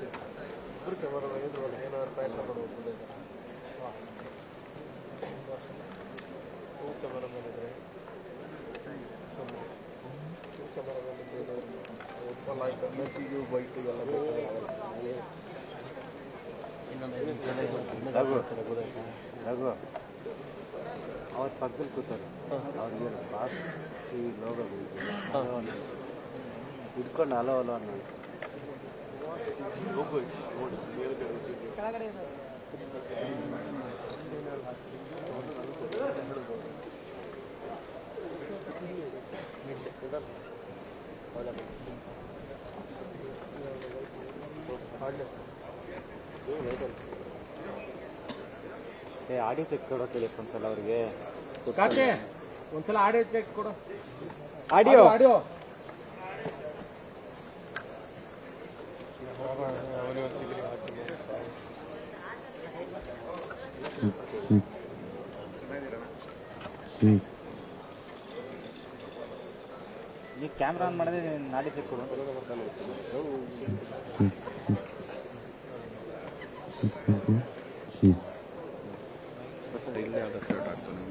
ಇಬ್ಬರು ಕ್ಯಾಮರಾ ಇದ್ರಲ್ಲ ಏನಾದ್ರು ಪ್ಯಾಟ್ರ ಕೊಡಬಹುದು ಕ್ಯಾಮರಾ ಮಾಡಿದರೆ ಕ್ಯಾಮರಾ ಮಾಡಿದ್ರೆ ಮೆಸ್ಸಿಗೂ ಬೈಟಿಗೆಲ್ಲ ರಘು ಅವ್ರ ಪಕ್ಕದಲ್ಲಿ ಕೂತಾರೆ ಅವ್ರಿಗೆ ಪಾಸ್ ಈ ಲೋಗೋ ಇದ್ಕೊಂಡು ಅಲೋ ಅಲೋ ಅನ್ನೋ ಆಡಿಯೋ ಚೆಕ್ ಕೊಡೋಕೆ ಒಂದ್ಸಲ ಅವ್ರಿಗೆ ಒಂದ್ಸಲ ಆಡಿಯೋ ಚೆಕ್ ಕೊಡು ಆಡಿಯೋ ಆಡಿಯೋ ನೀವು ಕ್ಯಾಮ್ರಾ ಆನ್ ಮಾಡಿದ್ರೆ ಆಡಿಯೋ ಚೆಕ್ ಕೊಡು ಇಲ್ಲೇ ಆದ ಶರ್ಟ್ ಹಾಕ್ತಾನೆ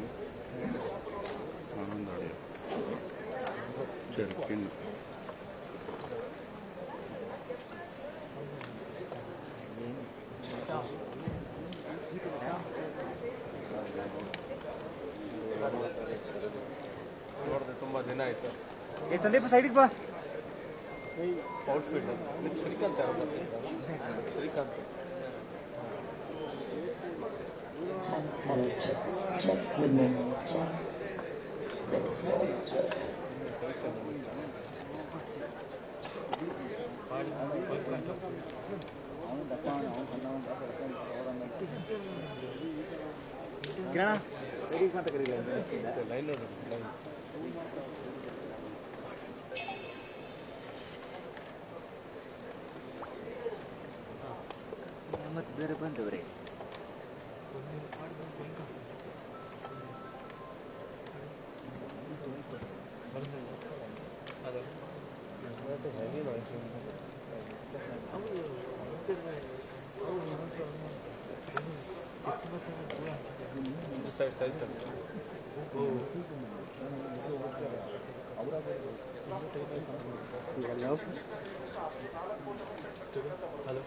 ಆನಂದ್ ಆಡಿಯೋ ಪಿನ್ ನೋಡಿದ್ರೆ ತುಂಬಾ ದಿನ ಆಯ್ತು. ಸಂದೀಪ ಸೈಡಿಗೆ ಬಾ. Outfit Srikanth Srikanth check with me. Check. That's what's check. ಕಿರಣ ಸೈಡಿಗೆ ಅಂತ ಕರೀಲ ಲೈನ್ ನೋಡಿ ಲೈನ್ ಮತ್ತೆ ಬೇರೆ ಬಂದವ್ರೆ ಸೈಡ್ ಸೈಡ್ ಹಲೋ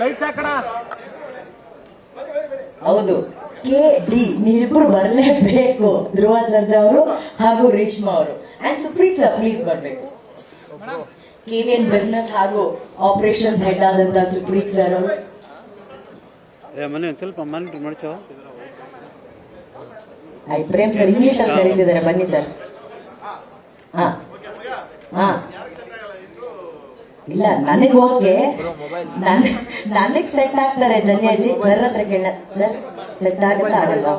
ಲೈಟ್ಸ್ ಹಾಕಣ. ಹೌದು KD ನೀವಿಬ್ರು ಬರಲೇಬೇಕು. ಧ್ರುವ ಸರ್ಜಾ ಅವರು ಹಾಗೂ ರೇಷ್ಮಾ ಅವರು ಅಂಡ್ ಸುಪ್ರೀತ್ ಸರ್ ಪ್ಲೀಸ್ ಬರ್ಬೇಕು. KVN ಬಿಸ್ನೆಸ್ ಹಾಗೂ ಆಪರೇಷನ್ಸ್ ಹೆಡ್ ಆದಂತ ಸುಪ್ರೀತ್ ಸರ್ ಅವರು. ಮನೆ ಒಂದು ಸ್ವಲ್ಪ ಮಾನಿಟರ್ ಮಾಡ್ಚೋ. ಪ್ರೇಮ್ ಸರ್ ಇಂಗ್ಲಿಷ್ ಅಂತ ಕರೀತಿದ್ದಾರೆ, ಬನ್ನಿ ಸರ್. ಹಾ ಹಾ ಇಲ್ಲ ನನಗ್ ಓಕೆ, ನನಗ್ ಸೆಟ್ ಆಗ್ತಾರೆ ಜನ್ಯಾಜಿ ಸರ್ ಹತ್ರ ಕೇಳ. ಸರ್ ಸೆಟ್ ಆಗುತ್ತಾ ಆಗಲ್ವಾ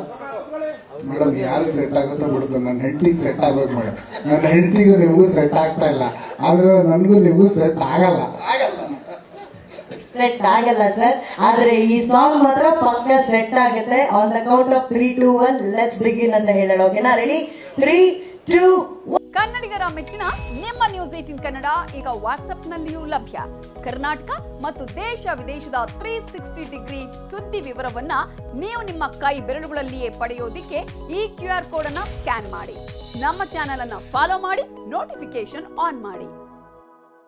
ಮೇಡಮ್? ಯಾರಿಗೆ ಸೆಟ್ ಆಗುತ್ತೋ ಬಿಡುತ್ತೆ, ನನ್ನ ಹೆಂಡತಿಗೆ ಸೆಟ್ ಆಗೋದು ಮೇಡಮ್. ನನ್ನ ಹೆಂಡತಿಗೂ ನಿಮಗೂ ಸೆಟ್ ಆಗ್ತಾ ಇಲ್ಲ, ಆದ್ರೆ ನನಗೂ ನಿಮಗೂ ಸೆಟ್ ಆಗಲ್ಲ. ಸೆಟ್ ಆಗಲ್ಲ ಸರ್, ಆದ್ರೆ ಈ ಸಾಂಗ್ ಮಾತ್ರ ಪಕ್ಕ ಸೆಟ್ ಆಗುತ್ತೆ. On the count of 3, 2, 1 let's begin ಅಂತ ಹೇಳೋಣ. ಓಕೆನಾ? ರೆಡಿ? 3, 2, 1. ಕನ್ನಡಿಗರ ಮೆಚ್ಚಿನ ನಿಮ್ಮ ನ್ಯೂಸ್ 18 ಕನ್ನಡ ಈಗ ವಾಟ್ಸ್ಆಪ್ನಲ್ಲಿಯೂ ಲಭ್ಯ. ಕರ್ನಾಟಕ ಮತ್ತು ದೇಶ ವಿದೇಶದ 360 ಡಿಗ್ರಿ ಸುದ್ದಿ ವಿವರವನ್ನ ನೀವು ನಿಮ್ಮ ಕೈ ಬೆರಳುಗಳಲ್ಲಿಯೇ ಪಡೆಯೋದಿಕ್ಕೆ ಈ QR ಕೋಡ್ ಅನ್ನ ಸ್ಕ್ಯಾನ್ ಮಾಡಿ. ನಮ್ಮ ಚಾನೆಲ್ ಅನ್ನ ಫಾಲೋ ಮಾಡಿ, ನೋಟಿಫಿಕೇಶನ್ ಆನ್ ಮಾಡಿ.